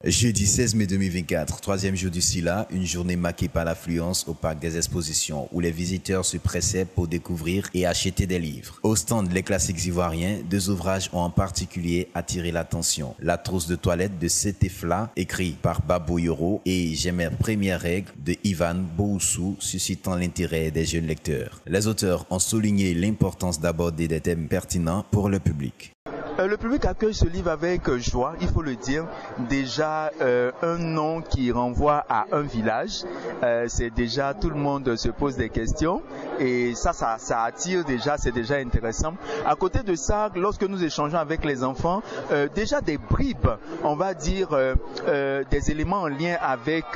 Jeudi 16 mai 2024, troisième jour du SILA, une journée marquée par l'affluence au parc des expositions où les visiteurs se pressaient pour découvrir et acheter des livres. Au stand Les Classiques Ivoiriens, deux ouvrages ont en particulier attiré l'attention. La trousse de toilette de Setefla, écrit par Babou Yoro, et J'ai mes premières règles de Ivan Boussou, suscitant l'intérêt des jeunes lecteurs. Les auteurs ont souligné l'importance d'aborder des thèmes pertinents pour le public. Le public accueille ce livre avec joie, il faut le dire. Déjà, un nom qui renvoie à un village. C'est déjà, tout le monde se pose des questions. Et ça attire déjà, c'est déjà intéressant. À côté de ça, lorsque nous échangeons avec les enfants, déjà des bribes, on va dire, des éléments en lien avec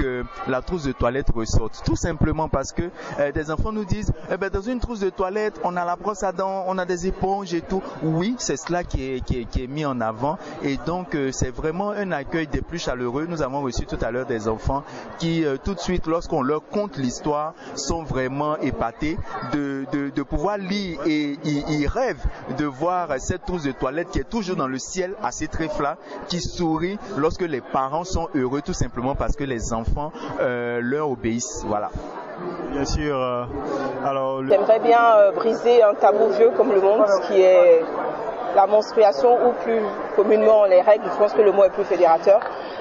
la trousse de toilette ressortent. Tout simplement parce que des enfants nous disent, dans une trousse de toilette, on a la brosse à dents, on a des éponges et tout. Oui, c'est cela qui est mis en avant, et donc c'est vraiment un accueil des plus chaleureux. Nous avons reçu tout à l'heure des enfants qui tout de suite, lorsqu'on leur conte l'histoire, sont vraiment épatés de pouvoir lire, et ils rêvent de voir cette trousse de toilette qui est toujours dans le ciel à ces trèfles-là, qui sourit lorsque les parents sont heureux, tout simplement parce que les enfants leur obéissent. Voilà. Bien sûr. Alors, j'aimerais bien briser un tabou vieux comme le monde, qui est la menstruation, ou plus communément les règles. Je pense que le mot est plus fédérateur.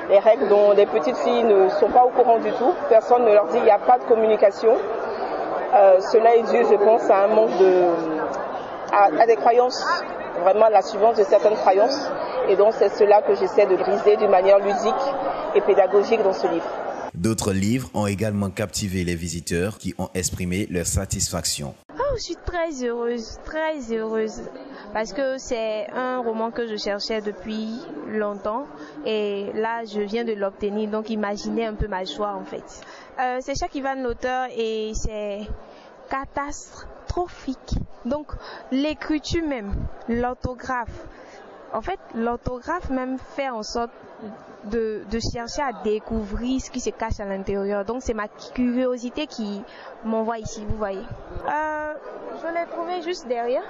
Les règles dont les petites filles ne sont pas au courant du tout. Personne ne leur dit, il n'y a pas de communication. Cela est dû, je pense, à un manque à des croyances, vraiment la suivante de certaines croyances. Et donc c'est cela que j'essaie de briser d'une manière ludique et pédagogique dans ce livre. D'autres livres ont également captivé les visiteurs qui ont exprimé leur satisfaction. Je suis très heureuse, parce que c'est un roman que je cherchais depuis longtemps, et là je viens de l'obtenir, donc imaginez un peu ma joie en fait. C'est Jacques Ivan l'auteur, et c'est catastrophique. Donc l'écriture même, l'orthographe, en fait l'orthographe même fait en sorte de chercher à découvrir ce qui se cache à l'intérieur. Donc c'est ma curiosité qui m'envoie ici, vous voyez. Je l'ai trouvé juste derrière,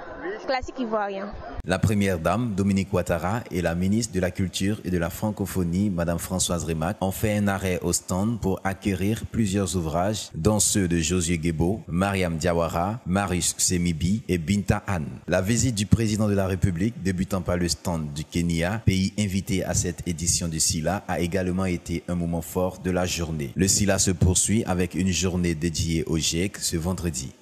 Classique Ivoirien. La première dame, Dominique Ouattara, et la ministre de la Culture et de la Francophonie, Madame Françoise Rémac, ont fait un arrêt au stand pour acquérir plusieurs ouvrages, dont ceux de Josué Guébo, Mariam Diawara, Marius Semibi et Binta Anne. La visite du président de la République, débutant par le stand du Kenya, pays invité à cette édition du SILA, a également été un moment fort de la journée. Le SILA se poursuit avec une journée dédiée au GIEC ce vendredi.